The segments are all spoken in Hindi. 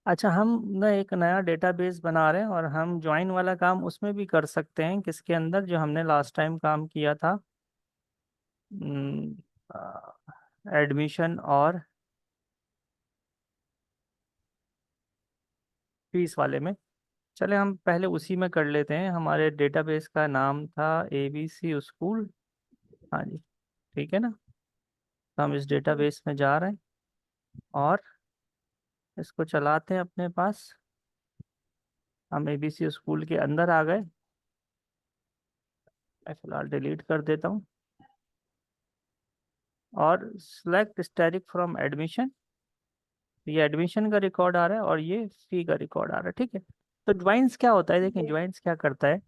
अच्छा, हम ना एक नया डेटाबेस बना रहे हैं और हम ज्वाइन वाला काम उसमें भी कर सकते हैं, किसके अंदर, जो हमने लास्ट टाइम काम किया था, एडमिशन और फीस वाले में। चले हम पहले उसी में कर लेते हैं। हमारे डेटाबेस का नाम था ABC स्कूल। हाँ जी, ठीक है ना। तो हम इस डेटाबेस में जा रहे हैं और इसको चलाते हैं अपने पास। हम ABC स्कूल के अंदर आ गए। मैं फिलहाल डिलीट कर देता हूँ और सिलेक्ट स्टैटिक फ्रॉम एडमिशन। ये एडमिशन का रिकॉर्ड आ रहा है और ये फी का रिकॉर्ड आ रहा है, ठीक है। तो ज्वाइंस क्या होता है, देखें जी। ज्वाइंस क्या करता है।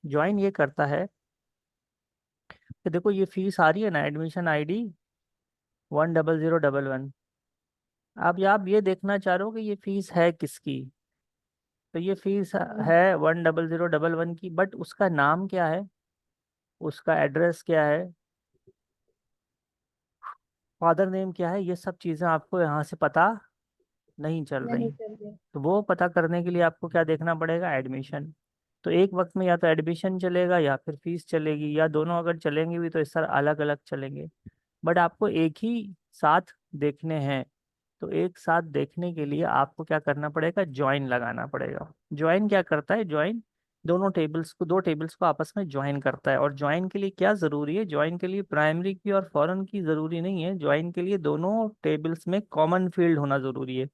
ज्वाइन ये करता है कि देखो ये फीस आ रही है ना, एडमिशन ID 10011। अब आप ये देखना चाह रहे हो कि ये फीस है किसकी। तो ये फीस है 10011 की, बट उसका नाम क्या है, उसका एड्रेस क्या है, फादर नेम क्या है, ये सब चीज़ें आपको यहाँ से पता नहीं चल रही। नहीं चल रही। तो वो पता करने के लिए आपको क्या देखना पड़ेगा, एडमिशन। तो एक वक्त में या तो एडमिशन चलेगा या फिर फीस चलेगी, या दोनों अगर चलेंगे भी तो इस तरह अलग अलग चलेंगे। बट आपको एक ही साथ देखने हैं। तो एक साथ देखने के लिए आपको क्या करना पड़ेगा, ज्वाइन लगाना पड़ेगा। ज्वाइन क्या करता है, ज्वाइन दो टेबल्स को आपस में ज्वाइन करता है। और ज्वाइन के लिए क्या ज़रूरी है, ज्वाइन के लिए प्राइमरी की और फॉरेन की ज़रूरी नहीं है। ज्वाइन के लिए दोनों टेबल्स में कॉमन फील्ड होना ज़रूरी है।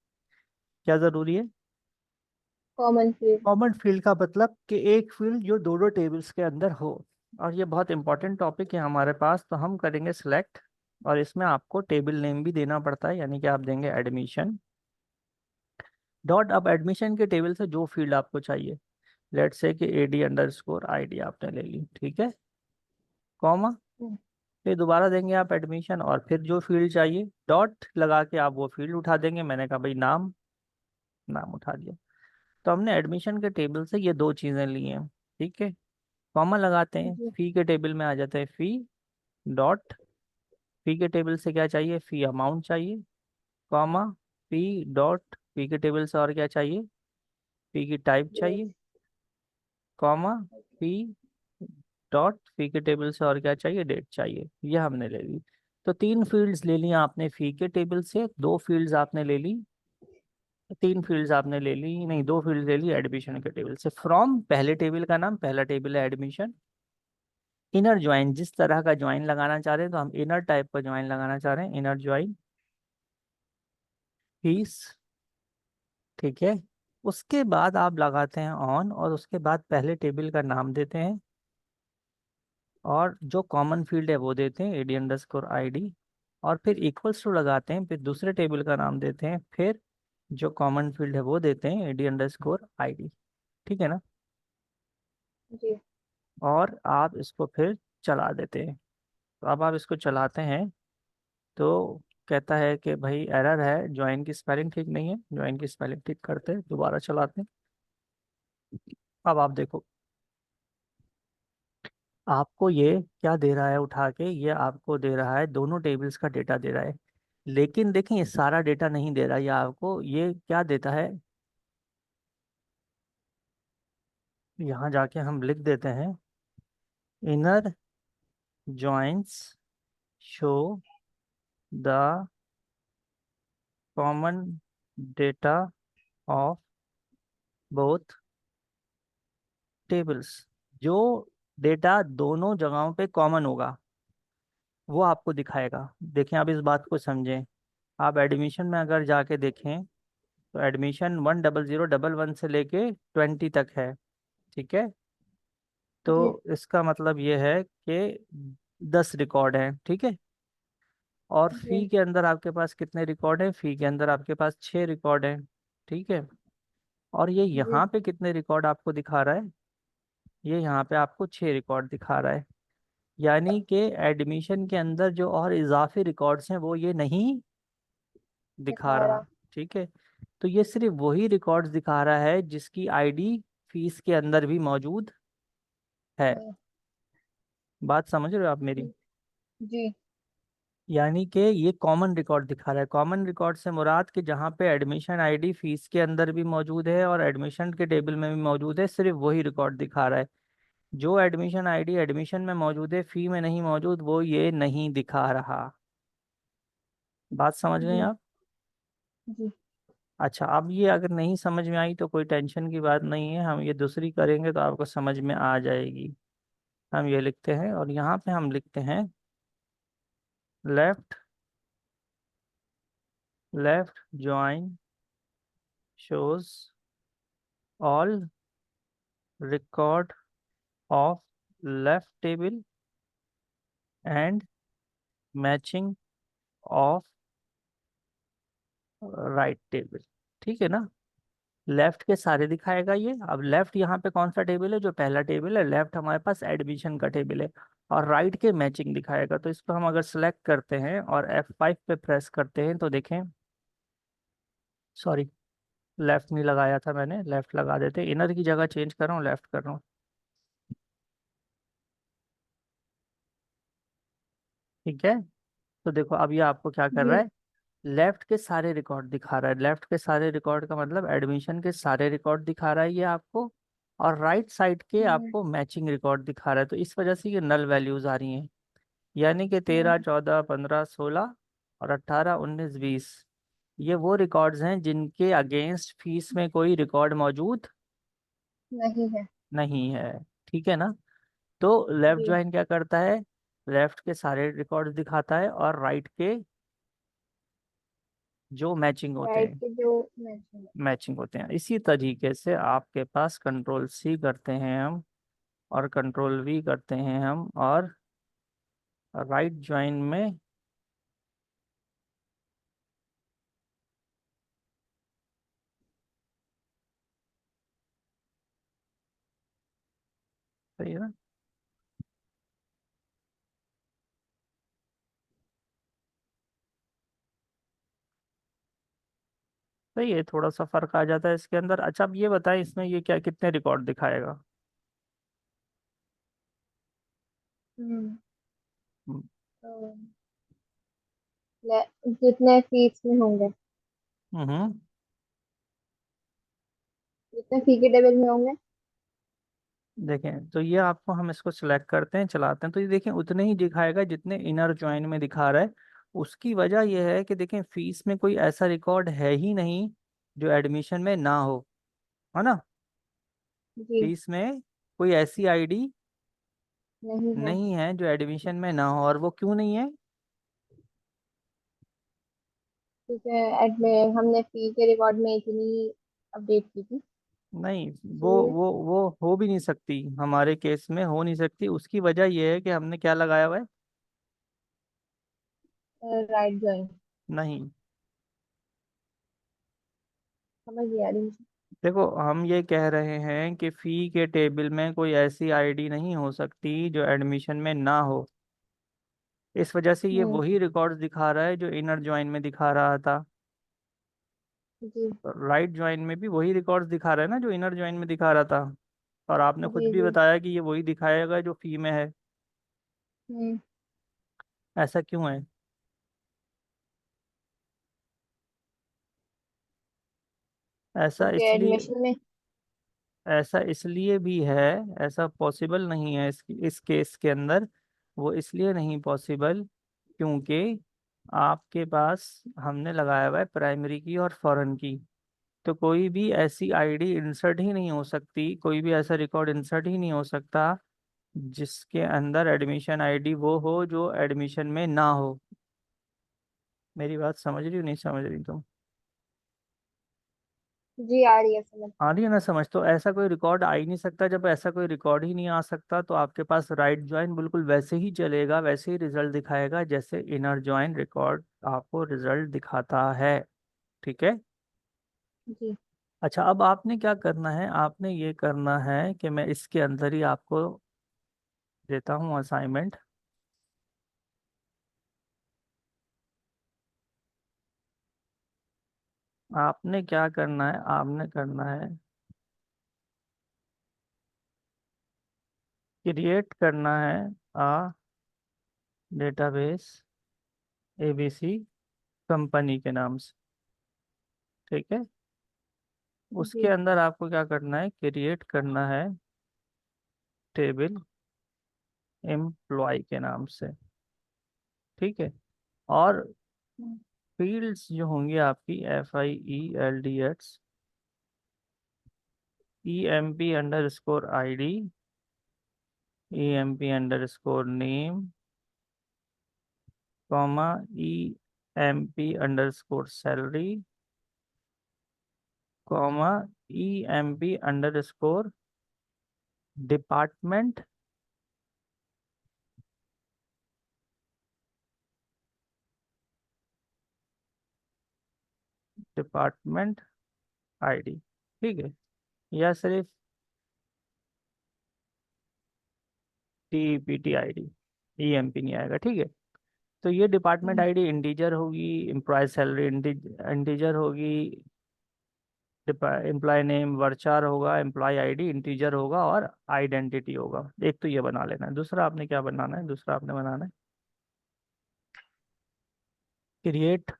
क्या ज़रूरी है, कॉमन फील्ड। कॉमन फील्ड का मतलब कि एक फील्ड जो दोनों टेबल्स के अंदर हो। और ये बहुत इंपॉर्टेंट टॉपिक है हमारे पास, तो हम करेंगे सिलेक्ट। और इसमें आपको टेबल नेम भी देना पड़ता है, यानी कि आप देंगे एडमिशन डॉट। अब एडमिशन के टेबल से जो फील्ड आपको चाहिए, लेट्स से कि AD_ID आपने ले ली, ठीक है, कॉमा। फिर दोबारा देंगे आप एडमिशन और फिर जो फील्ड चाहिए डॉट लगा के आप वो फील्ड उठा देंगे। मैंने कहा भाई नाम, नाम उठा दिया। तो हमने एडमिशन के टेबल से ये दो चीज़ें ली हैं, ठीक है। कॉमा लगाते हैं, जी। फी के टेबल में आ जाता है फी डॉट। फी के टेबल से क्या चाहिए, फी अमाउंट चाहिए, कॉमा। फी डॉट फी के टेबल से और क्या चाहिए, फी की टाइप डेट। चाहिए, कॉमा। फी डॉट फी के टेबल से और क्या चाहिए, डेट चाहिए। ये हमने ले ली। तो तीन फील्ड्स ले ली आपने फी के टेबल से, दो फील्ड्स आपने ले ली, तीन फील्ड्स आपने ले ली नहीं, दो फील्ड ले ली एडमिशन के टेबल से। फ्रॉम पहले टेबल का नाम, पहला टेबल है एडमिशन। इनर ज्वाइन, जिस तरह का ज्वाइन लगाना चाह रहे हैं, तो हम इनर टाइप का ज्वाइन लगाना चाह रहे हैं, इनर ज्वाइन फीस, ठीक है। उसके बाद आप लगाते हैं ऑन, और उसके बाद पहले टेबल का नाम देते हैं और जो कॉमन फील्ड है वो देते हैं AD_ID। और फिर इक्वल्स टू लगाते हैं, फिर दूसरे टेबल का नाम देते हैं, फिर जो कॉमन फील्ड है वो देते हैं AD_ID, ठीक है ना। जी। और आप इसको फिर चला देते हैं। तो अब आप इसको चलाते हैं तो कहता है कि भाई एरर है, ज्वाइन की स्पेलिंग ठीक नहीं है। ज्वाइन की स्पेलिंग ठीक करते हैं, दोबारा चलाते हैं। अब आप देखो, आपको ये क्या दे रहा है उठा के, ये आपको दे रहा है दोनों टेबल्स का डेटा दे रहा है। लेकिन देखें ये सारा डेटा नहीं दे रहा, ये आपको ये क्या देता है, यहाँ जाके हम लिख देते हैं inner joints show the common data of both tables. जो डेटा दोनों जगहों पे कॉमन होगा वो आपको दिखाएगा। देखें, आप इस बात को समझें। आप एडमिशन में अगर जाके देखें तो एडमिशन 10011 से लेके 20 तक है, ठीक है। जी। तो इसका मतलब ये है कि 10 रिकॉर्ड हैं, ठीक है। और जी। फी के अंदर आपके पास कितने रिकॉर्ड हैं, फी के अंदर आपके पास 6 रिकॉर्ड हैं, ठीक है। और ये जी। यहाँ पे कितने रिकॉर्ड आपको दिखा रहा है, ये यहाँ पे आपको 6 रिकॉर्ड दिखा रहा है। यानी कि एडमिशन के अंदर जो और इजाफी रिकॉर्ड्स हैं वो ये नहीं दिखा दिखा रहा, रहा ठीक है। तो ये सिर्फ वही रिकॉर्ड्स दिखा रहा है जिसकी ID फीस के अंदर भी मौजूद है। है। बात समझ रहे हो आप मेरी। जी। जी। यानी कि ये कॉमन रिकॉर्ड दिखा रहा है। कॉमन रिकॉर्ड से मुराद कि जहाँ पे एडमिशन आईडी फीस के अंदर भी मौजूद है और एडमिशन के टेबल में भी मौजूद है, सिर्फ वही रिकॉर्ड दिखा रहा है। जो एडमिशन आईडी एडमिशन में मौजूद है, फी में नहीं मौजूद, वो ये नहीं दिखा रहा। बात समझ गए जी। आप? जी। अच्छा, अब ये अगर नहीं समझ में आई तो कोई टेंशन की बात नहीं है, हम ये दूसरी करेंगे तो आपको समझ में आ जाएगी। हम ये लिखते हैं और यहाँ पे हम लिखते हैं left left join shows all record of left table and matching of right table. ठीक है ना? लेफ्ट के सारे दिखाएगा ये। अब लेफ्ट यहाँ पे कौन सा टेबल है? जो पहला टेबल है लेफ्ट, हमारे पास एडमिशन का टेबल है। और राइट के मैचिंग दिखाएगा। तो इसको हम अगर सेलेक्ट करते हैं और F5 पे प्रेस करते हैं तो देखें, सॉरी, लेफ्ट नहीं लगाया था मैंने, लेफ्ट लगा देते, इनर की जगह चेंज कर रहा हूँ, लेफ्ट कर रहा हूँ। ठीक है। तो देखो अब ये आपको क्या कर रहा जी। है, लेफ्ट के सारे रिकॉर्ड दिखा रहा है। लेफ्ट के सारे रिकॉर्ड का मतलब एडमिशन के सारे रिकॉर्ड दिखा रहा है ये आपको। और राइट साइड के हम्म। आपको मैचिंग रिकॉर्ड दिखा रहा है। तो इस वजह से ये नल वैल्यूज आ रही हैं। यानी कि हम्म। 13, 14, 15, 16 और 18, 19, 20, ये वो रिकॉर्ड्स हैं जिनके अगेंस्ट फीस में कोई रिकॉर्ड मौजूद नहीं है। नहीं है। ठीक है ना? तो लेफ्ट जी। ज्वाइन क्या करता है, लेफ्ट के सारे रिकॉर्ड्स दिखाता है और राइट के जो मैचिंग होते राइट हैं, के जो मैचिंग है। मैचिंग होते हैं। इसी तरीके से आपके पास कंट्रोल सी करते हैं हम, और कंट्रोल वी करते हैं हम, और राइट ज्वाइन में सही है ना? सही है, थोड़ा सा फर्क आ जाता है इसके अंदर। अच्छा, अब ये बताएं इसमें ये क्या कितने रिकॉर्ड दिखाएगा? हम्म। हम्म। तो जितने फीस में होंगे, हम्म। जितने फी के टेबल में होंगे। देखें तो ये आपको, हम इसको सिलेक्ट करते हैं, चलाते हैं, तो ये देखें उतने ही दिखाएगा जितने इनर ज्वाइन में दिखा रहा है। उसकी वजह यह है कि देखें फीस में कोई ऐसा रिकॉर्ड है ही नहीं जो एडमिशन में ना हो, है ना? जी। फीस में कोई ऐसी आईडी नहीं है। नहीं है जो एडमिशन में ना हो। और वो क्यों नहीं है? क्योंकि एडमिट हमने फी के रिकॉर्ड में इतनी अपडेट की थी, नहीं, वो इसलिए वो वो हो भी नहीं सकती, हमारे केस में हो नहीं सकती। उसकी वजह यह है कि हमने क्या लगाया हुआ है? Right join. नहीं। समझ नहीं आ रही मुझे। देखो हम ये कह रहे हैं कि फी के टेबल में कोई ऐसी आईडी नहीं हो सकती जो एडमिशन में ना हो। इस वजह से ये हम्म। वही रिकॉर्ड्स दिखा रहा है जो इनर ज्वाइन में दिखा रहा था। जी। राइट ज्वाइन में भी वही रिकॉर्ड्स दिखा रहा है ना जो इनर ज्वाइन में दिखा रहा था। और आपने खुद जी। भी जी। बताया कि ये वही दिखाएगा जो फी में है। हम्म। ऐसा क्यों है? ऐसा क्योंकि इसलिए एडमिशन में। ऐसा इसलिए भी है, ऐसा पॉसिबल नहीं है इस केस के अंदर। वो इसलिए नहीं पॉसिबल क्योंकि आपके पास हमने लगाया हुआ है प्राइमरी की और फॉरेन की। तो कोई भी ऐसी आईडी इंसर्ट ही नहीं हो सकती, कोई भी ऐसा रिकॉर्ड इंसर्ट ही नहीं हो सकता जिसके अंदर एडमिशन आईडी वो हो जो एडमिशन में ना हो। मेरी बात समझ रही हो नहीं समझ रही तुम? जी, आ रही है समझ। आ रही है ना समझ? तो ऐसा कोई रिकॉर्ड आ ही नहीं सकता। जब ऐसा कोई रिकॉर्ड ही नहीं आ सकता तो आपके पास राइट ज्वाइन बिल्कुल वैसे ही चलेगा, वैसे ही रिजल्ट दिखाएगा जैसे इनर ज्वाइन रिकॉर्ड आपको रिजल्ट दिखाता है। ठीक है। जी। अच्छा, अब आपने क्या करना है, आपने ये करना है कि मैं इसके अंदर ही आपको देता हूँ असाइनमेंट। आपने क्या करना है, आपने करना है क्रिएट करना है आ डेटाबेस ABC कंपनी के नाम से। ठीक है, उसके जी। अंदर आपको क्या करना है, क्रिएट करना है टेबल एम्प्लॉय के नाम से। ठीक है, और फील्ड्स जो होंगी आपकी FIELDS, EMP_ID, EMP_name, comma, EMP_salary, comma, EMP_डिपार्टमेंट, डिपार्टमेंट ID। ठीक है, या सिर्फ DEPT ID, EMP नहीं आएगा। ठीक है, तो ये डिपार्टमेंट आईडी इंटीजर होगी, एम्प्लॉय सैलरी इंटीजर होगी, एम्प्लॉय नेम वर्चार होगा, एम्प्लॉय आईडी इंटीजर होगा, और आइडेंटिटी होगा। एक तो ये बना लेना है। दूसरा आपने क्या बनाना है, दूसरा आपने बनाना है क्रिएट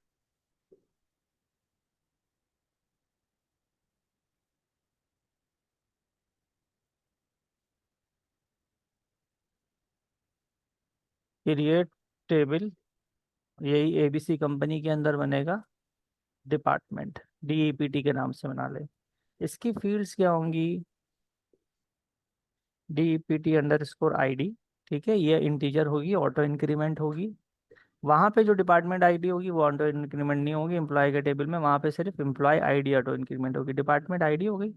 क्रिएट टेबल, यही ABC कंपनी के अंदर बनेगा, डिपार्टमेंट, DEPT के नाम से बना ले। इसकी फील्ड्स क्या होंगी, DEPT_ID। ठीक है, ये इंटीजर होगी, ऑटो इंक्रीमेंट होगी। वहाँ पे जो डिपार्टमेंट आईडी होगी वो ऑटो इंक्रीमेंट नहीं होगी एम्प्लॉय के टेबल में, वहाँ पे सिर्फ एम्प्लॉय आईडी ऑटो इंक्रीमेंट होगी। डिपार्टमेंट आईडी हो गई,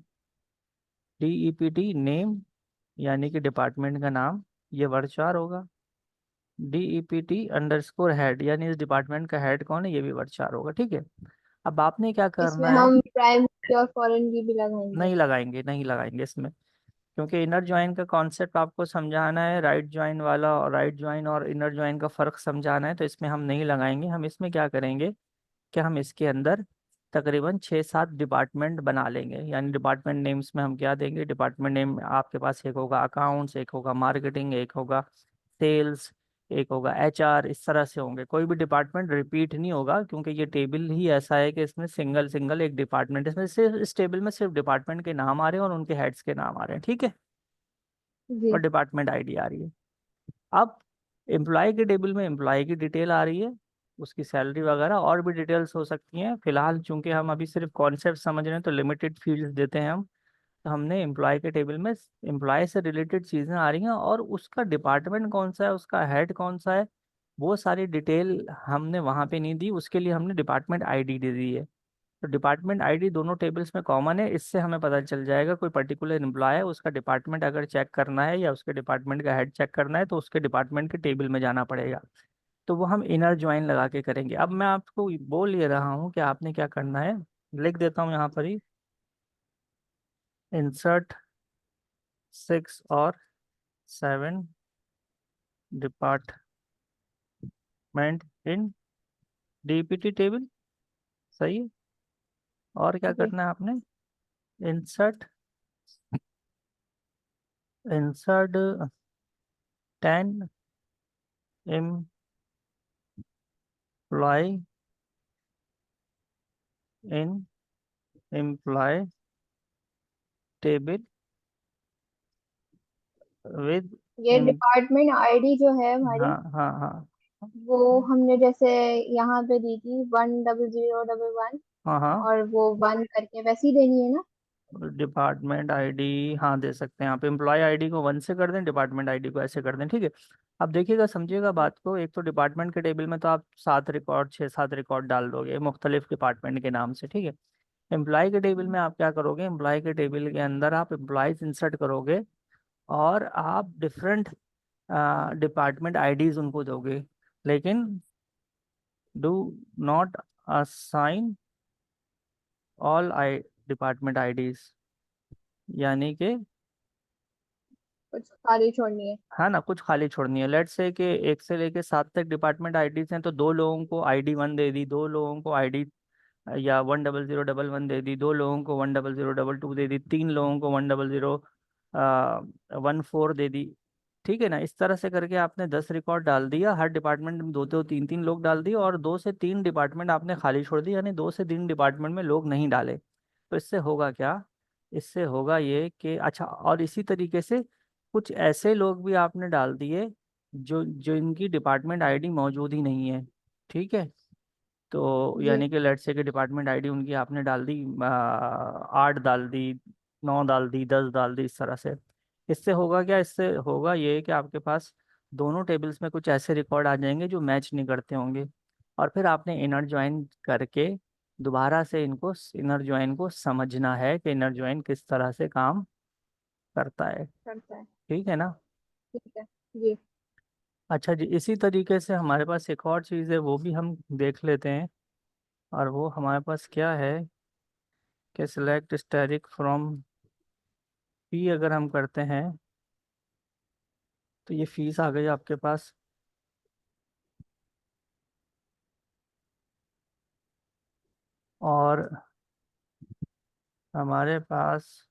DEPT नेम यानी कि डिपार्टमेंट का नाम, ये वर्चर होगा। DEPT_हेड यानी इस डिपार्टमेंट का हेड कौन है, ये भी वर्चर होगा। ठीक है, अब आपने क्या इसमें करना है, हम प्राइमरी और फॉरेन की भी लगाएंगे। नहीं लगाएंगे, नहीं लगाएंगे इसमें, क्योंकि इनर ज्वाइन का कॉन्सेप्ट आपको समझाना है, राइट ज्वाइन वाला, और राइट ज्वाइन और इनर ज्वाइन का फर्क समझाना है, तो इसमें हम नहीं लगाएंगे। हम इसमें क्या करेंगे कि हम इसके अंदर तकरीबन 6-7 डिपार्टमेंट बना लेंगे। यानी डिपार्टमेंट नेम्स में हम क्या देंगे, डिपार्टमेंट नेम आपके पास एक होगा अकाउंट्स, एक होगा मार्केटिंग, एक होगा सेल्स, एक होगा HR, इस तरह से होंगे। कोई भी डिपार्टमेंट रिपीट नहीं होगा, क्योंकि ये टेबल ही ऐसा है कि इसमें सिंगल सिंगल एक डिपार्टमेंट, इसमें सिर्फ इस टेबल में सिर्फ डिपार्टमेंट के नाम आ रहे हैं और उनके हेड्स के नाम आ रहे हैं। ठीक है, और जी। डिपार्टमेंट ID आ रही है। अब एम्प्लॉय के टेबल में एम्प्लॉय की डिटेल आ रही है, उसकी सैलरी वगैरह, और भी डिटेल्स हो सकती हैं। फिलहाल चूंकि हम अभी सिर्फ कॉन्सेप्ट समझ रहे हैं तो लिमिटेड फील्ड्स देते हैं हम। तो हमने एम्प्लॉय के टेबल में एम्प्लॉय से रिलेटेड चीज़ें आ रही हैं, और उसका डिपार्टमेंट कौन सा है, उसका हेड कौन सा है, वो सारी डिटेल हमने वहाँ पे नहीं दी। उसके लिए हमने डिपार्टमेंट ID दे दी है। तो डिपार्टमेंट ID दोनों टेबल्स में कॉमन है, इससे हमें पता चल जाएगा कोई पर्टिकुलर एम्प्लॉय है, उसका डिपार्टमेंट अगर चेक करना है या उसके डिपार्टमेंट का हेड चेक करना है तो उसके डिपार्टमेंट के टेबल में जाना पड़ेगा। तो वो हम इनर ज्वाइन लगा के करेंगे। अब मैं आपको बोल ये रहा हूँ कि आपने क्या करना है, लिख देता हूँ यहाँ पर ही, इंसर्ट 6 और 7 डिपार्टमेंट इन DPT टेबल। सही है, और क्या जी। करना है आपने, insert insert 10 employ in employ table with ये एम। डिपार्टमेंट आईडी जो है हमारी, हाँ हाँ हाँ वो हमने जैसे यहाँ पे दी थी 10011, हाँ हाँ, और वो 1 करके वैसी देनी है ना। डिपार्टमेंट ID हाँ दे सकते हैं आप। एम्प्लॉय ID को 1 से कर दें, डिपार्टमेंट ID को ऐसे कर दें। ठीक है, अब देखिएगा, समझिएगा बात को। एक तो डिपार्टमेंट के टेबल में तो आप 7 रिकॉर्ड, 6-7 रिकॉर्ड डाल दोगे मुख्तलिफ डिपार्टमेंट के नाम से। ठीक है, एम्प्लॉय के टेबल में आप क्या करोगे, एम्प्लॉय के टेबल के अंदर आप एम्प्लॉयज इंसर्ट करोगे, और आप डिफरेंट डिपार्टमेंट IDs उनको दोगे, लेकिन do not assign all I department IDs, यानी कि, कुछ खाली छोड़नी है। हाँ ना, कुछ खाली छोड़नी है। लेट्स से कि 1 से लेके 7 तक डिपार्टमेंट IDs हैं, तो 2 लोगों को ID 1 दे दी, 2 लोगों को ID या 10011 दे दी, 2 लोगों को 10022 दे दी, 3 लोगों को 10014 दे दी। ठीक है ना। इस तरह से करके आपने 10 रिकॉर्ड डाल दिया, हर डिपार्टमेंट में दो दो तीन तीन लोग डाल दिए, और 2 से 3 डिपार्टमेंट आपने खाली छोड़ दिए, यानी 2 से 3 डिपार्टमेंट में लोग नहीं डाले। तो इससे होगा क्या, इससे होगा ये कि अच्छा, और इसी तरीके से कुछ ऐसे लोग भी आपने डाल दिए जो जो इनकी डिपार्टमेंट आईडी मौजूद ही नहीं है। ठीक है। तो जी। यानी कि लेट्स से कि डिपार्टमेंट आईडी उनकी आपने डाल दी 8 डाल दी, 9 डाल दी, 10 डाल दी, इस तरह से। इससे होगा क्या, इससे होगा ये कि आपके पास दोनों टेबल्स में कुछ ऐसे रिकॉर्ड आ जाएंगे जो मैच नहीं करते होंगे। और फिर आपने इनर ज्वाइन करके दोबारा से इनको, इनर ज्वाइन को समझना है कि इनर ज्वाइन किस तरह से काम करता है। करता है। ठीक है ना। ठीक है। जी। अच्छा जी, इसी तरीके से हमारे पास एक और चीज़ है, वो भी हम देख लेते हैं। और वो हमारे पास क्या है कि सिलेक्ट स्टैटिक फ्रॉम फी अगर हम करते हैं, तो ये फीस आ गई आपके पास। और हमारे पास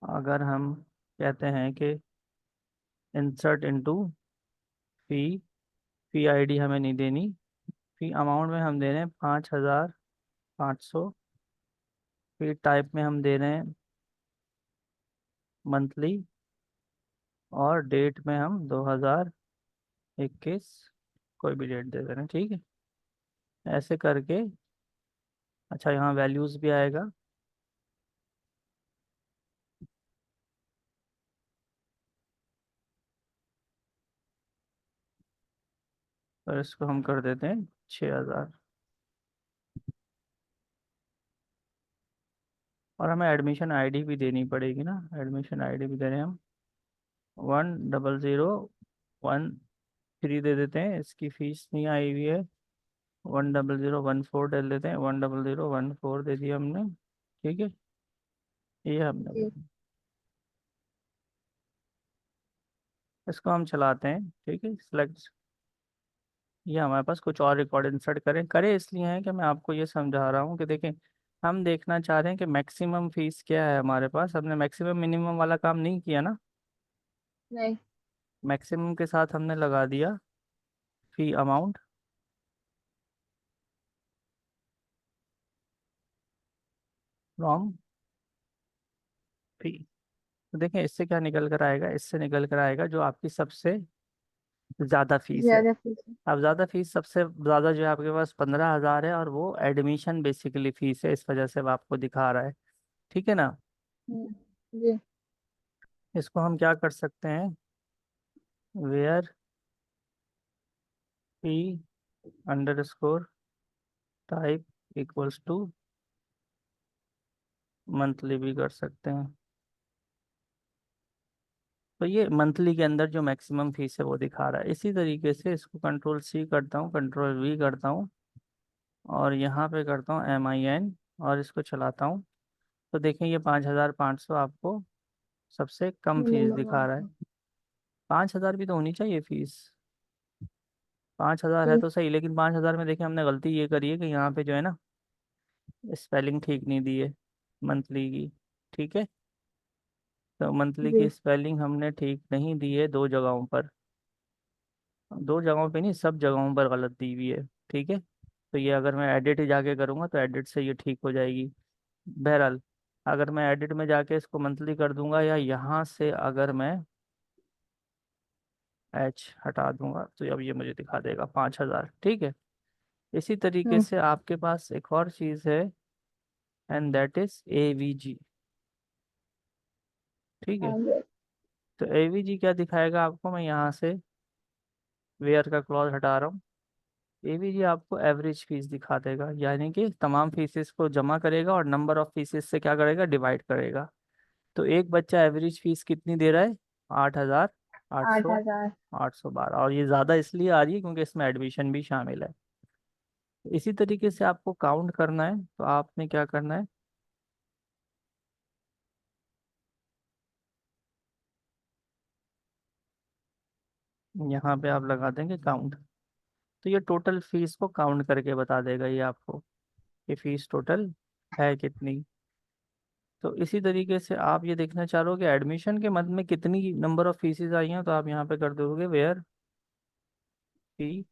अगर हम कहते हैं कि इंसर्ट इनटू फी, फी आईडी हमें नहीं देनी, फी अमाउंट में हम दे रहे हैं 5,500, फी टाइप में हम दे रहे हैं मंथली, और डेट में हम 2021, कोई भी डेट दे दे रहे हैं। ठीक है। ऐसे करके, अच्छा यहाँ वैल्यूज़ भी आएगा, और इसको हम कर देते हैं 6,000। और हमें एडमिशन आईडी भी देनी पड़ेगी ना, एडमिशन आईडी भी दे रहे हैं हम 10013 दे देते हैं, इसकी फीस नहीं आई हुई है। 10014 डाल देते हैं, 10014 दे दिया हमने। ठीक है। ये हमने, जी। इसको हम चलाते हैं। ठीक है, सिलेक्ट। ये हमारे पास कुछ और रिकॉर्ड इंसर्ट करें करे इसलिए है कि मैं आपको ये समझा रहा हूँ कि देखें, हम देखना चाह रहे हैं कि मैक्सिमम फीस क्या है हमारे पास। हमने मैक्सिमम मिनिमम वाला काम नहीं किया ना। नहीं। मैक्सिमम के साथ हमने लगा दिया फी अमाउंट फ्रॉम फी। तो देखें इससे क्या निकल कर आएगा, इससे निकल कर आएगा जो आपकी सबसे ज़्यादा फीस है। ज्यादा फीस है। अब ज़्यादा फीस, सबसे ज़्यादा जो है आपके पास 15,000 है, और वो एडमिशन बेसिकली फीस है, इस वजह से वो आपको दिखा रहा है। ठीक है ना। जी। इसको हम क्या कर सकते हैं, where fee underscore type equals to monthly भी कर सकते हैं। तो ये मंथली के अंदर जो मैक्सिमम फीस है वो दिखा रहा है। इसी तरीके से इसको कंट्रोल सी करता हूँ, कंट्रोल वी करता हूँ, और यहाँ पे करता हूँ MIN, और इसको चलाता हूँ। तो देखें ये 5,500 आपको सबसे कम फीस मिनिमम दिखा रहा है। 5,000 भी तो होनी चाहिए फीस। 5,000 है फीस। तो सही, लेकिन 5,000 में देखें हमने गलती ये करी है कि यहाँ पे जो है ना, स्पेलिंग ठीक नहीं दी है मंथली की। ठीक है। तो मंथली की जी। स्पेलिंग हमने ठीक नहीं दी है 2 जगहों पर, 2 जगहों पे नहीं, सब जगहों पर गलत दी हुई है। ठीक है। तो ये अगर मैं एडिट जाके करूँगा तो एडिट से ये ठीक हो जाएगी। बहरहाल, अगर मैं एडिट में जाके इसको मंथली कर दूंगा, या यहाँ से अगर मैं हटा दूंगा, तो अब ये मुझे दिखा देगा 5,000। ठीक है। इसी तरीके हम्म। से आपके पास एक और चीज़ है, एंड दैट इज AVG। ठीक है। हाँ जी। तो AVG क्या दिखाएगा आपको, मैं यहाँ से वेयर का क्लॉज हटा रहा हूँ। AVG आपको एवरेज फीस दिखा देगा, यानी कि तमाम फीसेस को जमा करेगा और नंबर ऑफ फीसेस से क्या करेगा, डिवाइड करेगा। तो एक बच्चा एवरेज फीस कितनी दे रहा है, 8,000, 800, 8,000। 812। और ये ज़्यादा इसलिए आ रही है क्योंकि इसमें एडमिशन भी शामिल है। इसी तरीके से आपको काउंट करना है, तो आपने क्या करना है, यहाँ पे आप लगा देंगे काउंट। तो ये टोटल फीस को काउंट करके बता देगा ये आपको कि फीस टोटल है कितनी। तो इसी तरीके से आप ये देखना चाह रहे हो कि एडमिशन के मद में कितनी नंबर ऑफ फीसेस आई हैं, तो आप यहाँ पे कर दोगे where fee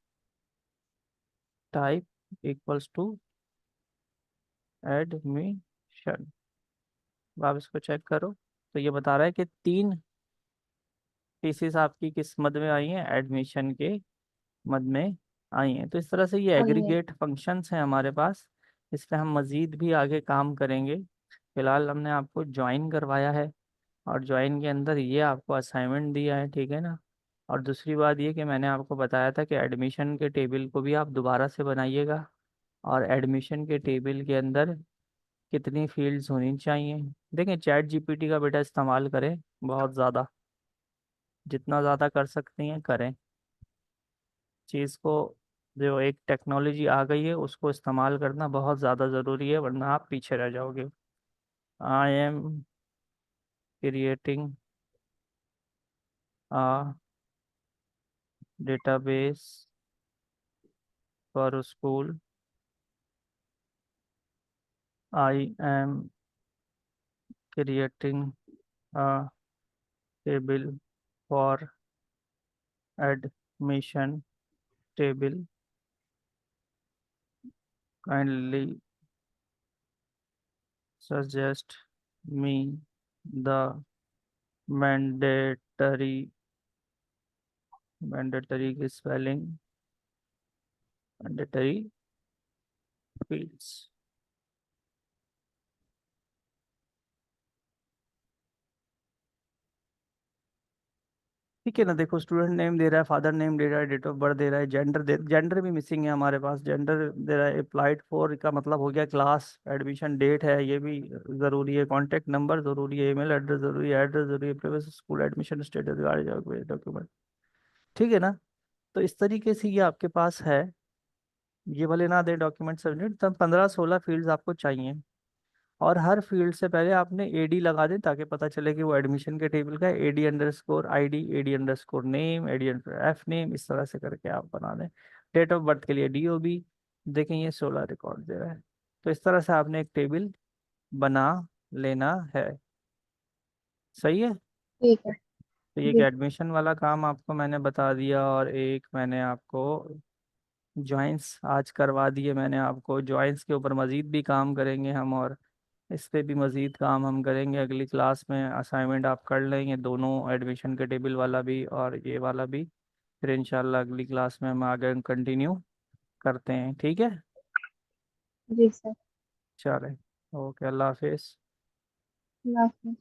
type equals to admission. आप इसको चेक करो, तो ये बता रहा है कि 3 फीसेस आपकी किस मद में आई हैं, एडमिशन के मद में आई हैं। तो इस तरह से ये वही है। एग्रीगेट फंक्शंस हैं हमारे पास। इस पे हम मज़ीद भी आगे काम करेंगे। फिलहाल हमने आपको ज्वाइन करवाया है, और ज्वाइन के अंदर ये आपको असाइनमेंट दिया है, ठीक है ना। और दूसरी बात ये कि मैंने आपको बताया था कि एडमिशन के टेबल को भी आप दोबारा से बनाइएगा, और एडमिशन के टेबल के अंदर कितनी फील्ड्स होनी चाहिए। देखें, चैट जीपीटी का बेटा इस्तेमाल करें बहुत ज़्यादा, जितना ज़्यादा कर सकती हैं करें। चीज़ को, जो एक टेक्नोलॉजी आ गई है उसको इस्तेमाल करना बहुत ज़्यादा ज़रूरी है, वरना आप पीछे रह जाओगे। I am creating a database for school. I am creating a table for admission table. Kindly suggest me the mandatory mandatory fields। ठीक है ना। देखो, स्टूडेंट नेम दे रहा है, फादर नेम दे रहा है, डेट ऑफ बर्थ दे रहा है, जेंडर भी मिसिंग है हमारे पास। जेंडर दे रहा है, अप्लाइड फॉर का मतलब हो गया क्लास, एडमिशन डेट है ये भी ज़रूरी है, कॉन्टैक्ट नंबर ज़रूरी है, ईमेल एड्रेस ज़रूरी है, एड्रेस ज़रूरी है, प्रीवियस स्कूल एडमिशन स्टेटस गाड़ी डॉक्यूमेंट। ठीक है ना। तो इस तरीके से ये आपके पास है। ये वाले ना दे डॉक्यूमेंट सबमिट, तब 15-16 फील्ड्स आपको चाहिए। और हर फील्ड से पहले आपने एडी लगा दें, ताकि पता चले कि वो एडमिशन के टेबल का है। AD_ID, AD_नेम, AD_F नेम, इस तरह से करके आप बना दें। डेट ऑफ बर्थ के लिए DOB। देखें, ये 16 रिकॉर्ड दे रहा है। तो इस तरह से आपने एक टेबल बना लेना है। सही है। ठीक है। तो ये एक जी। एडमिशन वाला काम आपको मैंने बता दिया, और एक मैंने आपको जॉइंस आज करवा दिए। मैंने आपको जॉइंस के ऊपर मज़ीद भी काम करेंगे हम, और इस पे भी मज़ीद काम हम करेंगे अगली क्लास में। असाइनमेंट आप कर लेंगे दोनों, एडमिशन के टेबल वाला भी और ये वाला भी। फिर इंशाल्लाह अगली क्लास में हम आगे कंटिन्यू करते हैं, ठीक है। जी सर। चलें, ओके, अल्लाह हाफिज़। अल्लाह हाफिज़।